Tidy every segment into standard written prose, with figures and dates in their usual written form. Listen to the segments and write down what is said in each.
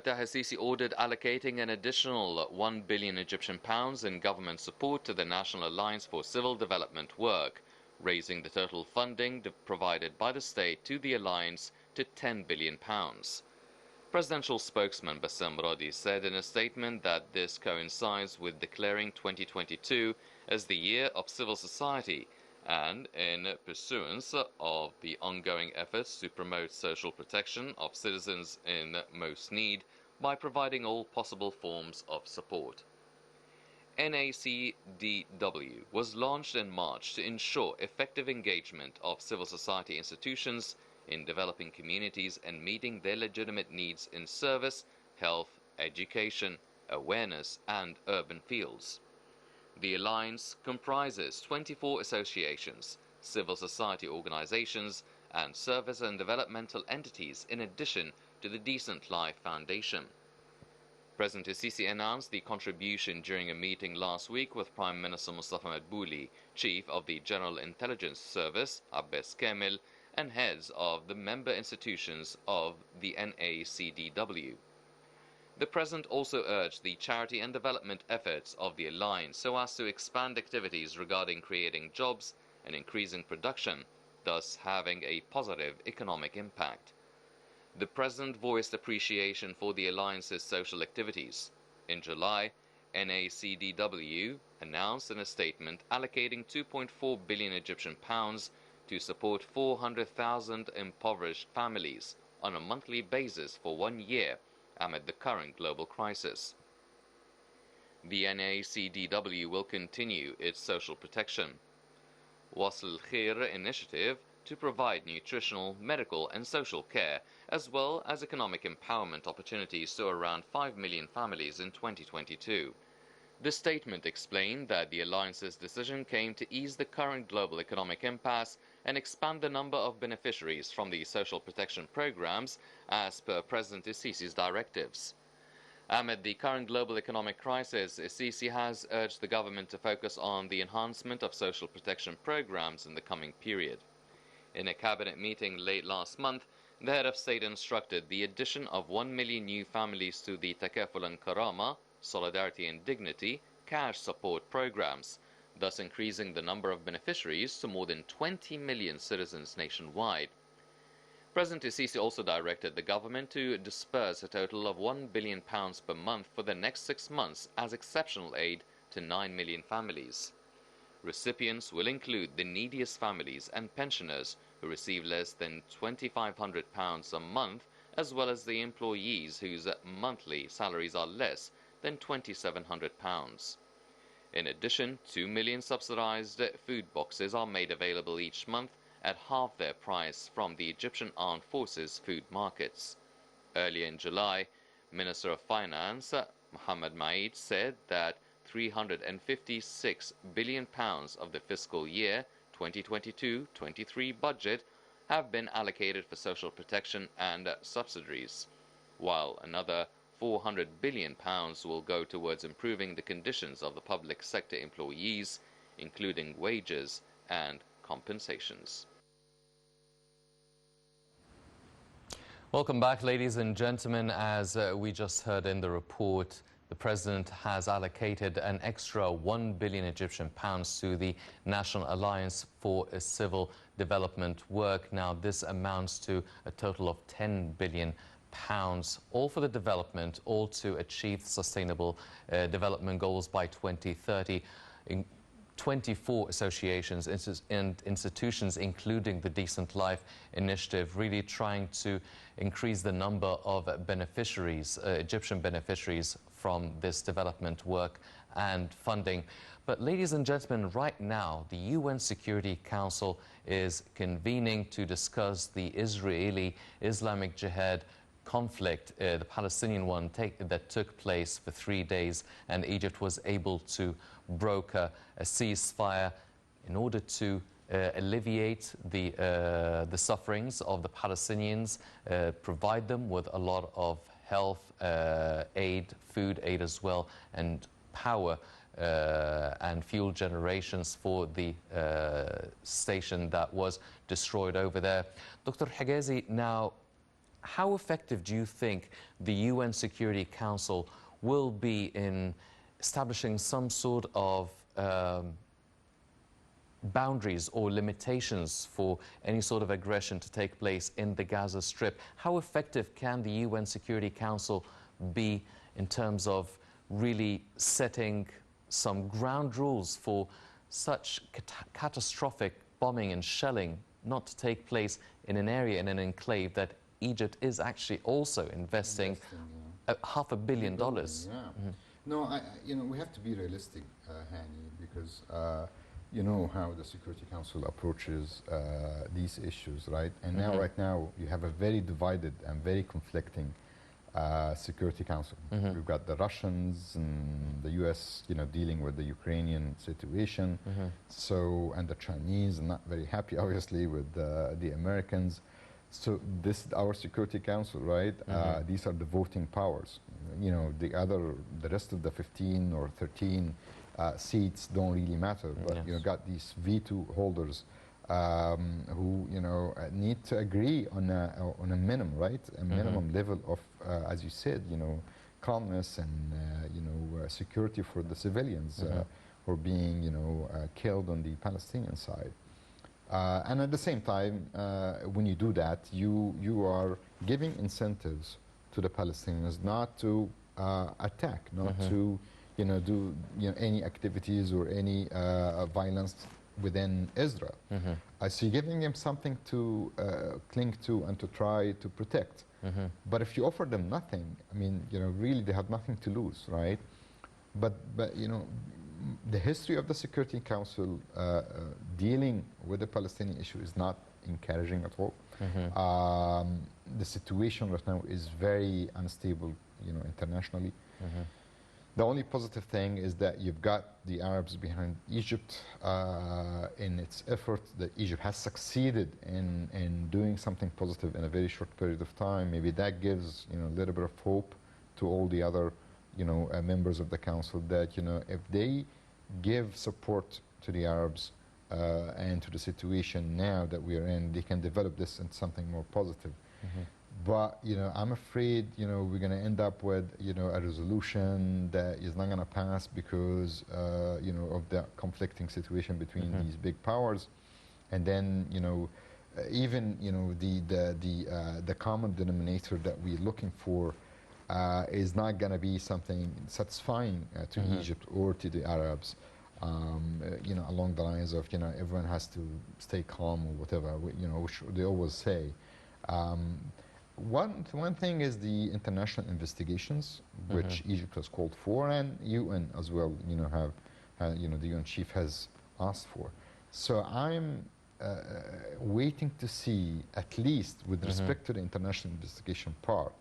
Fattah el-Sisi ordered allocating an additional 1 billion Egyptian pounds in government support to the National Alliance for Civil Development Work, raising the total funding provided by the state to the alliance to 10 billion pounds. Presidential spokesman Bassem Radi said in a statement that this coincides with declaring 2022 as the year of civil society and in pursuance of the ongoing efforts to promote social protection of citizens in most need by providing all possible forms of support. NACDW was launched in March to ensure effective engagement of civil society institutions in developing communities and meeting their legitimate needs in service, health, education, awareness, and urban fields. The Alliance comprises 24 associations, civil society organizations, and service and developmental entities in addition to the Decent Life Foundation. President el-Sisi announced the contribution during a meeting last week with Prime Minister Mustafa Madbouli, Chief of the General Intelligence Service, Abbas Kamil, and heads of the member institutions of the NACDW. The President also urged the charity and development efforts of the Alliance so as to expand activities regarding creating jobs and increasing production, thus having a positive economic impact. The President voiced appreciation for the Alliance's social activities. In July, NACDW announced in a statement allocating 2.4 billion Egyptian pounds to support 400,000 impoverished families on a monthly basis for 1 year amid the current global crisis. The NACDW will continue its social protection Wasl Khair initiative to provide nutritional, medical and social care, as well as economic empowerment opportunities to around 5 million families in 2022. The statement explained that the Alliance's decision came to ease the current global economic impasse and expand the number of beneficiaries from the social protection programs as per President el-Sisi's directives. Amid the current global economic crisis, el-Sisi has urged the government to focus on the enhancement of social protection programs in the coming period. In a cabinet meeting late last month, the head of state instructed the addition of 1 million new families to the Takaful and Karama, Solidarity and Dignity, cash support programs, thus increasing the number of beneficiaries to more than 20 million citizens nationwide. President el-Sisi also directed the government to disperse a total of £1 billion per month for the next 6 months as exceptional aid to 9 million families. Recipients will include the neediest families and pensioners who receive less than £2,500 a month, as well as the employees whose monthly salaries are less than £2,700. In addition, 2 million subsidized food boxes are made available each month at half their price from the Egyptian Armed Forces food markets. Earlier in July, Minister of Finance Mohammed Maid said that £356 billion of the fiscal year 2022-23 budget have been allocated for social protection and subsidies, while another £400 billion will go towards improving the conditions of the public sector employees, including wages and compensations. Welcome back, ladies and gentlemen. As we just heard in the report, the President has allocated an extra 1 billion Egyptian pounds to the National Alliance for Civil Development Work. Now, this amounts to a total of 10 billion pounds, all for the development, all to achieve sustainable development goals by 2030. 24 associations and institutions, including the Decent Life Initiative, really trying to increase the number of beneficiaries, Egyptian beneficiaries from this development work and funding. But ladies and gentlemen, right now, the UN Security Council is convening to discuss the Israeli-Islamic Jihad conflict, the Palestinian one that took place for 3 days, and Egypt was able to broker a ceasefire in order to alleviate the sufferings of the Palestinians, provide them with a lot of health aid, food aid as well, and power and fuel generations for the station that was destroyed over there. Dr. Hegazy, now, how effective do you think the UN Security Council will be in establishing some sort of boundaries or limitations for any sort of aggression to take place in the Gaza Strip? How effective can the UN Security Council be in terms of really setting some ground rules for such catastrophic bombing and shelling not to take place in an area, in an enclave that Egypt is actually also investing $500 million? Yeah. No, we have to be realistic, Hani, because you know how the Security Council approaches these issues, right? And now, right now, you have a very divided and very conflicting Security Council. We've got the Russians and the U.S., dealing with the Ukrainian situation. So, and the Chinese are not very happy, obviously, with the Americans. So this, our Security Council, right? These are the voting powers. The rest of the 15 or 13 seats don't really matter. But you got these veto holders who need to agree on a minimum, right? A minimum level of, as you said, calmness and security for the civilians who are being killed on the Palestinian side. And at the same time, when you do that, you are giving incentives to the Palestinians not to attack, not to do any activities or any violence within Israel. So you're giving them something to cling to and to try to protect. But if you offer them nothing, I mean, really they have nothing to lose, right? But the history of the Security Council dealing with the Palestinian issue is not encouraging at all. The situation right now is very unstable, internationally. The only positive thing is that you've got the Arabs behind Egypt in its effort, that Egypt has succeeded in doing something positive in a very short period of time. Maybe that gives a little bit of hope to all the other members of the council that if they give support to the Arabs and to the situation now that we are in, they can develop this into something more positive. But I'm afraid we're going to end up with a resolution that is not going to pass because of the conflicting situation between these big powers, and then even the common denominator that we're looking for is not going to be something satisfying to Egypt or to the Arabs, along the lines of everyone has to stay calm or whatever, which they always say. One thing is the international investigations, which Egypt has called for, and UN as well, have the UN chief has asked for. So I'm waiting to see, at least with respect to the international investigation part,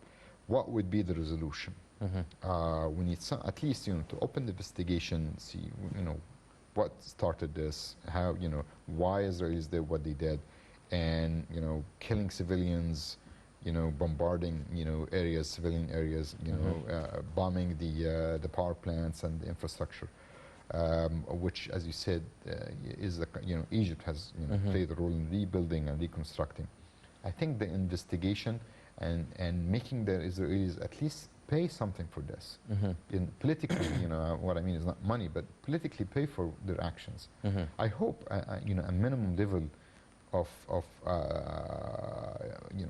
what would be the resolution. We need at least to open the investigation, see what started this, how why Israelis did what they did, and killing civilians, bombarding areas, civilian areas, bombing the power plants and the infrastructure, which, as you said, is Egypt has played a role in rebuilding and reconstructing. I think the investigation and making the Israelis at least pay something for this. Politically, what I mean is not money, but politically pay for their actions. I hope a minimum level of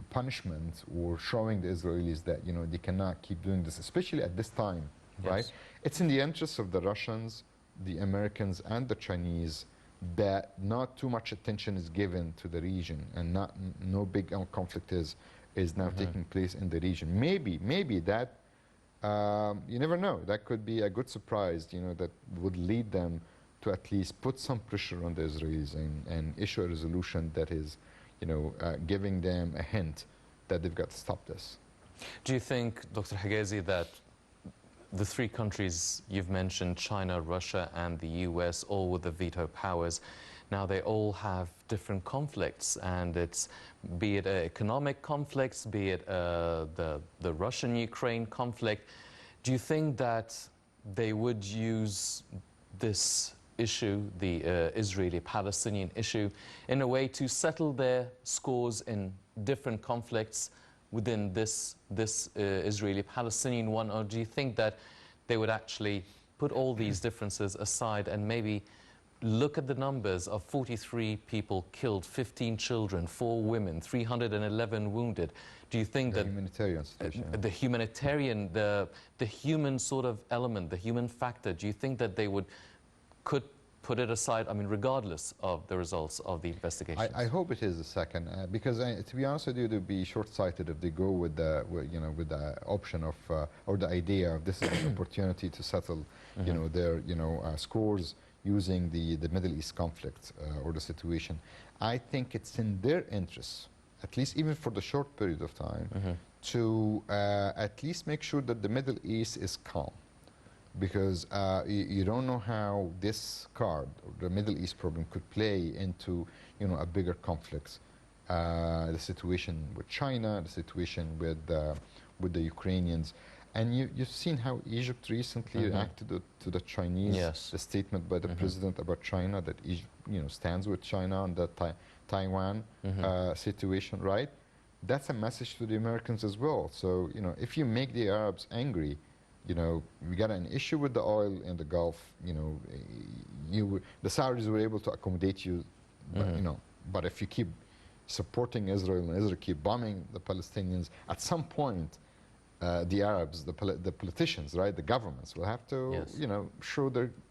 punishment, or showing the Israelis that they cannot keep doing this, especially at this time, right? It's in the interests of the Russians, the Americans, and the Chinese that not too much attention is given to the region, and no big conflict is now taking place in the region. Maybe that you never know. That could be a good surprise, that would lead them to at least put some pressure on the Israelis and issue a resolution that is, giving them a hint that they've got to stop this. Do you think, Dr. Hegazy, that the three countries you've mentioned, China, Russia, and the US, all with the veto powers, now they all have different conflicts, and it's, be it economic conflicts, be it the Russian-Ukraine conflict. Do you think that they would use this issue, the Israeli-Palestinian issue, in a way to settle their scores in different conflicts within this Israeli-Palestinian one, or do you think that they would actually put all these differences aside and maybe look at the numbers of 43 people killed, 15 children, 4 women, 311 wounded? Do you think that humanitarian situation, the humanitarian, the human sort of element, the human factor, do you think that they could put it aside, I mean, regardless of the results of the investigation? I hope it is the second, because to be honest with you, it would be short-sighted if they go with the with the option of or the idea of this is an opportunity to settle, their scores using the Middle East conflict or the situation. I think it's in their interests, at least even for the short period of time, to at least make sure that the Middle East is calm. Because you don't know how this card, or the Middle East problem, could play into a bigger conflict. The situation with China, the situation with the Ukrainians, and you've seen how Egypt recently reacted to the Chinese, the statement by the president about China, that Egypt stands with China on the Taiwan situation, right? That's a message to the Americans as well. So if you make the Arabs angry, we got an issue with the oil in the Gulf. The Saudis were able to accommodate you, but if you keep supporting Israel and Israel keep bombing the Palestinians, at some point, the Arabs, the politicians, right, the governments will have to, show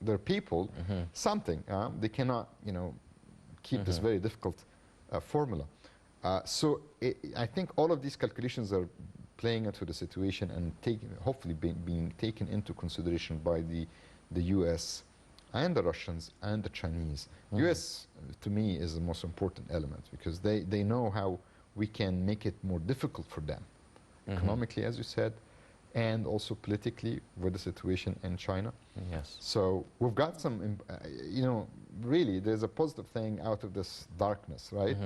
their people something. They cannot, keep this very difficult formula. So I think all of these calculations are playing into the situation and hopefully being taken into consideration by the U.S. and the Russians and the Chinese. U.S. to me is the most important element, because they know how we can make it more difficult for them, economically, as you said, and also politically with the situation in China. Yes. So we've got some, really there's a positive thing out of this darkness, right?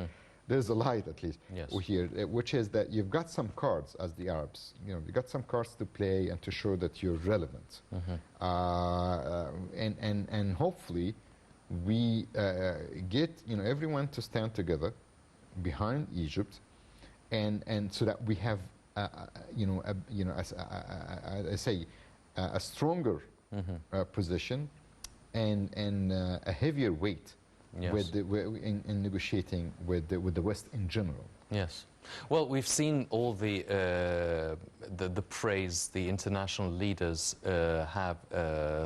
There's a light, at least, here, which is that you've got some cards as the Arabs. You've got some cards to play and to show that you're relevant. And hopefully we get everyone to stand together behind Egypt, and so that we have I say a stronger position and a heavier weight. With in negotiating with the West in general. Yes. Well, we've seen all the praise the international leaders have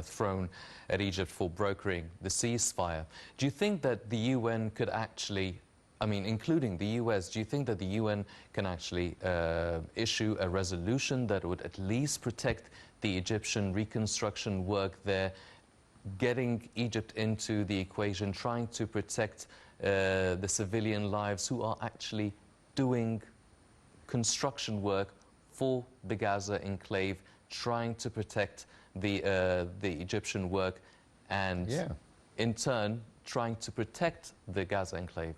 thrown at Egypt for brokering the ceasefire. Do you think that the UN could actually, I mean, including the US, do you think that the UN can actually issue a resolution that would at least protect the Egyptian reconstruction work there, getting Egypt into the equation, trying to protect the civilian lives who are actually doing construction work for the Gaza enclave, trying to protect the Egyptian work, and in turn trying to protect the Gaza enclave?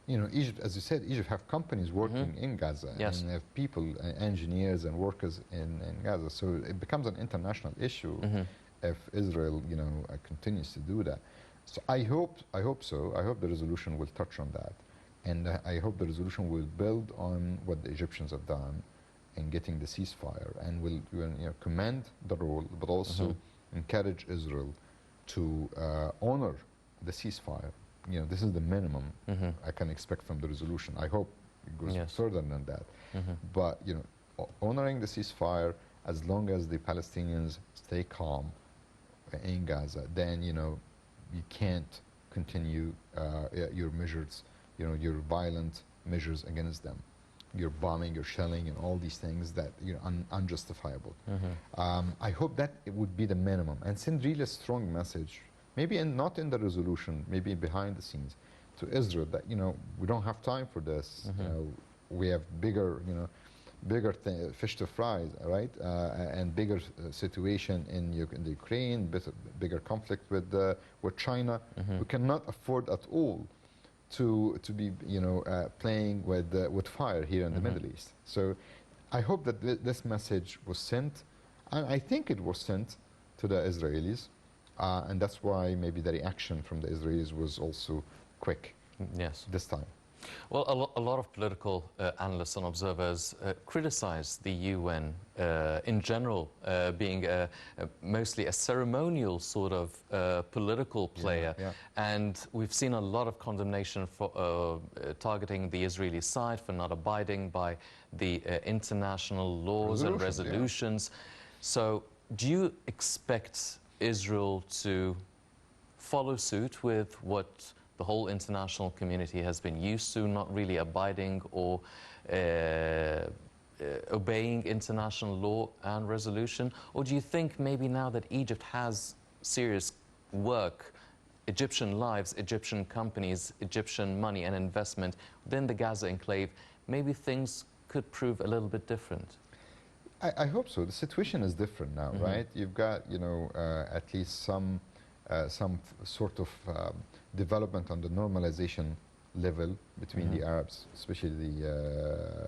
Egypt, as you said, Egypt have companies working in Gaza, and have people, engineers and workers in Gaza. So it becomes an international issue if Israel, continues to do that. So I hope so. I hope the resolution will touch on that, and I hope the resolution will build on what the Egyptians have done in getting the ceasefire, and will commend the role, but also encourage Israel to honor the ceasefire. This is the minimum I can expect from the resolution. I hope it goes further than that. But honoring the ceasefire, as long as the Palestinians stay calm in Gaza, then you can't continue your measures, your violent measures against them. Your bombing, your shelling, and all these things that unjustifiable. I hope that it would be the minimum, and send really a strong message, maybe not in the resolution, maybe behind the scenes, to Israel that we don't have time for this. We have bigger fish to fry, right? And bigger situation in the Ukraine, bigger conflict with China. We cannot afford at all to be playing with fire here in the Middle East. So I hope that this message was sent, and I think it was sent to the Israelis, and that's why maybe the reaction from the Israelis was also quick. Yes. This time. Well, a lot of political analysts and observers criticize the UN in general being mostly a ceremonial sort of political player. Yeah. And we've seen a lot of condemnation for targeting the Israeli side for not abiding by the international laws and resolutions. Yeah. So do you expect Israel to follow suit with what the whole international community has been used to, not really abiding or obeying international law and resolution? Or do you think maybe now that Egypt has serious work, Egyptian lives, Egyptian companies, Egyptian money and investment within the Gaza enclave, maybe things could prove a little bit different? I hope so. The situation is different now, right? You've got, at least some sort of development on the normalization level between the Arabs, especially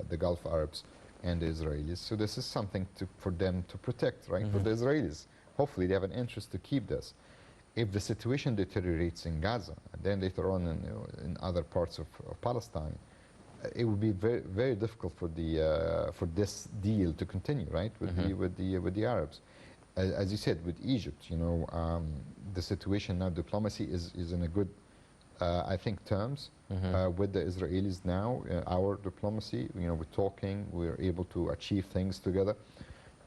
the Gulf Arabs and the Israelis. So this is something for them to protect, right? For the Israelis, hopefully they have an interest to keep this. If the situation deteriorates in Gaza, and then later on in other parts of Palestine, it would be very, very difficult for this deal to continue, right? With the Arabs. As you said, with Egypt, the situation now, diplomacy is in a good, I think, terms with the Israelis now. Our diplomacy, we're talking, we're able to achieve things together.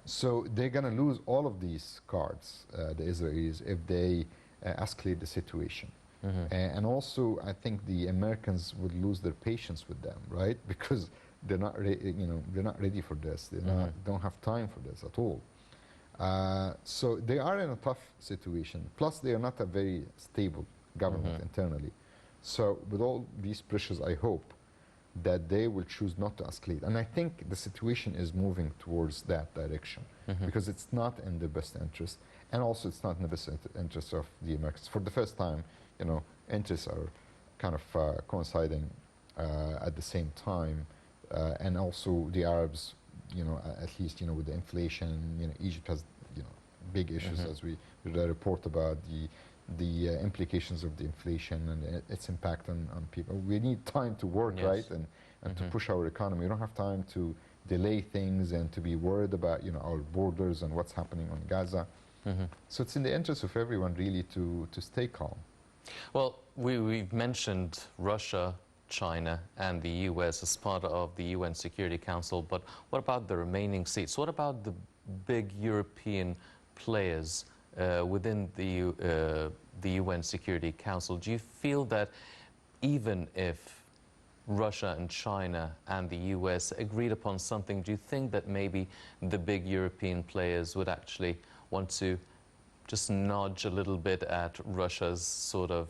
So they're going to lose all of these cards, the Israelis, if they escalate the situation. And also, I think the Americans would lose their patience with them, right? Because they're not, they're not ready for this. They don't have time for this at all. So they are in a tough situation. Plus, they are not a very stable government internally. So with all these pressures, I hope that they will choose not to escalate. And I think the situation is moving towards that direction because it's not in the best interest. And also, it's not in the best interest of the Americans. For the first time, interests are kind of coinciding at the same time. And also the Arabs, at least, with the inflation, Egypt has, big issues as we report about the implications of the inflation and its impact on people. We need time to work, right, and to push our economy. We don't have time to delay things and to be worried about, our borders and what's happening on Gaza. So it's in the interest of everyone, really, to stay calm. Well, we've mentioned Russia, China and the US as part of the UN Security Council, but what about the remaining seats? What about the big European players within the UN Security Council? Do you feel that even if Russia and China and the US agreed upon something, do you think that maybe the big European players would actually want to just nudge a little bit at Russia's sort of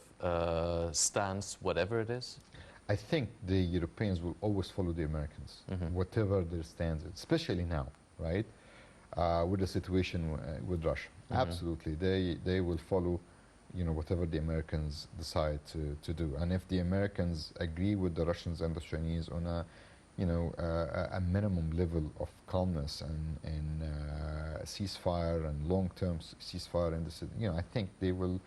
stance, whatever it is? I think the Europeans will always follow the Americans, whatever their stance is, especially now, right? With the situation with Russia. Absolutely. They will follow, whatever the Americans decide to do. And if the Americans agree with the Russians and the Chinese on a minimum level of calmness and ceasefire and long-term ceasefire, I think they will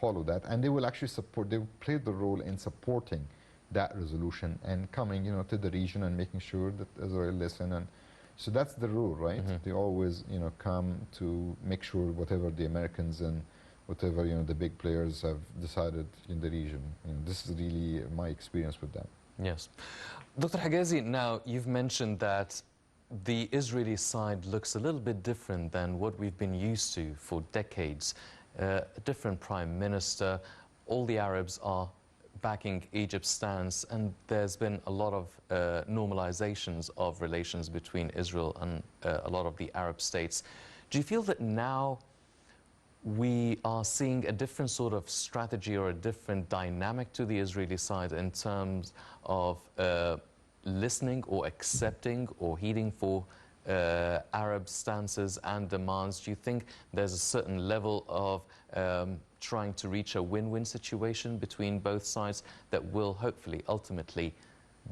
follow that, and they will actually support. They will play the role in supporting that resolution and coming, to the region and making sure that Israel listen. And so that's the rule, right? They always, come to make sure whatever the Americans and whatever the big players have decided in the region. This is really my experience with them. Yes. Dr. Hegazy, now you've mentioned that the Israeli side looks a little bit different than what we've been used to for decades. A different prime minister, all the Arabs are backing Egypt's stance, and there's been a lot of normalizations of relations between Israel and a lot of the Arab states. Do you feel that now we are seeing a different sort of strategy or a different dynamic to the Israeli side in terms of listening or accepting or heeding for Arab stances and demands? Do you think there's a certain level of trying to reach a win-win situation between both sides that will hopefully ultimately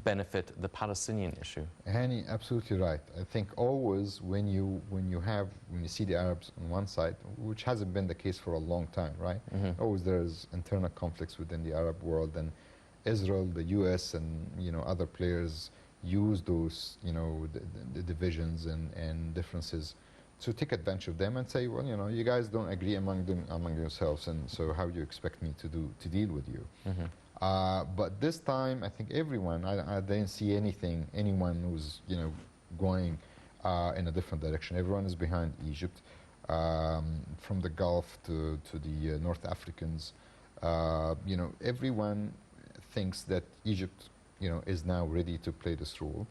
benefit the Palestinian issue? Hani, absolutely right. I think always when you see the Arabs on one side, which hasn't been the case for a long time, right? Always there's internal conflicts within the Arab world, Israel, the U.S., and other players use those the divisions and differences to take advantage of them and say, well, you guys don't agree among yourselves, and so how do you expect me to deal with you? But this time, I think everyone, I didn't see anyone who's going in a different direction. Everyone is behind Egypt, from the Gulf to the North Africans. Everyone thinks that Egypt, is now ready to play this role,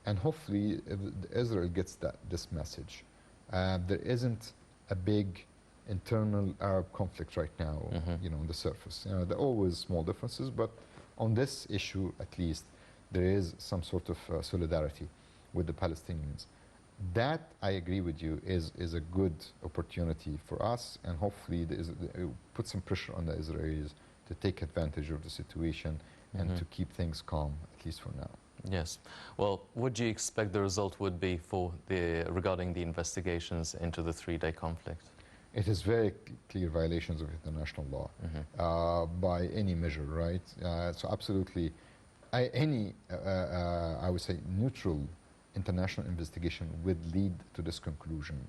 and hopefully Israel gets this message. There isn't a big internal Arab conflict right now, on the surface. There are always small differences, but on this issue, at least, there is some sort of solidarity with the Palestinians. That, I agree with you, is a good opportunity for us, and hopefully it put some pressure on the Israelis to take advantage of the situation and to keep things calm, at least for now. Yes. Well, what do you expect the result would be regarding the investigations into the three-day conflict? It is very clear violations of international law by any measure, right? So absolutely, I would say neutral international investigation would lead to this conclusion.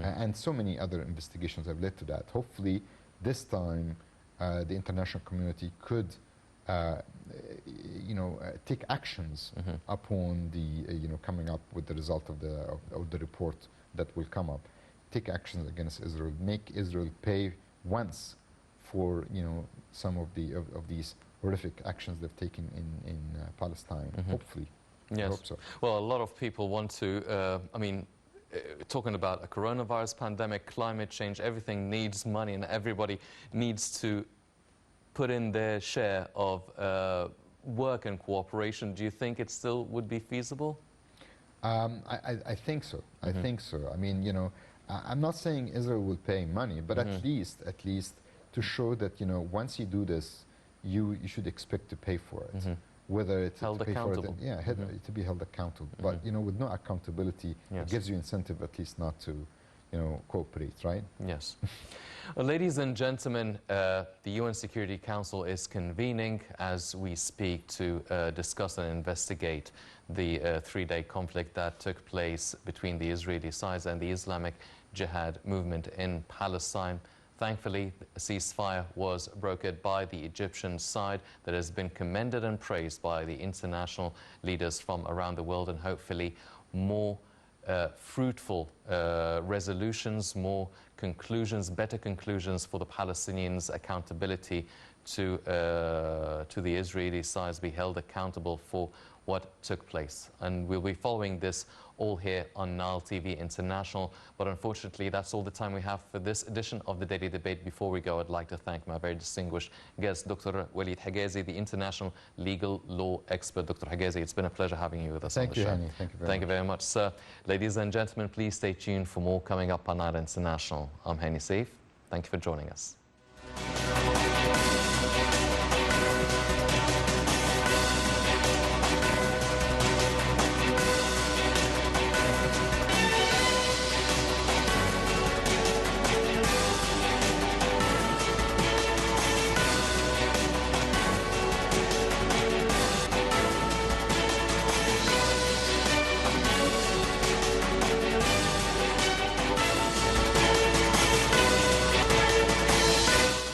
And so many other investigations have led to that. Hopefully, this time, the international community could take actions upon the coming up with the result of the report that will come up. Take actions against Israel, make Israel pay once for some of these horrific actions they've taken in Palestine. Hopefully, yes. I hope so. Well, a lot of people want to. Talking about a coronavirus pandemic, climate change, everything needs money, and everybody needs to put in their share of work and cooperation. Do you think it still would be feasible? I think so. I think so. I mean, I'm not saying Israel will pay money, but at least to show that once you do this, you should expect to pay for it. Whether it's held accountable. To be held accountable. But with no accountability, it gives you incentive at least not to cooperate, right? Yes. Well, ladies and gentlemen, the UN Security Council is convening as we speak to discuss and investigate the three-day conflict that took place between the Israeli sides and the Islamic Jihad movement in Palestine. Thankfully, a ceasefire was brokered by the Egyptian side that has been commended and praised by the international leaders from around the world, and hopefully more fruitful resolutions, more conclusions, better conclusions for the Palestinians, accountability to the Israeli sides, be held accountable for what took place. And we'll be following this all here on Nile TV International. But unfortunately, that's all the time we have for this edition of the Daily Debate. Before we go, I'd like to thank my very distinguished guest, Dr. Waleed Hegazy, the international legal law expert. Dr. Hegazy, it's been a pleasure having you with us on the show. Thank you, Hani. Thank you very much, sir. Ladies and gentlemen, please stay tuned for more coming up on Nile International. I'm Hani Saif. Thank you for joining us.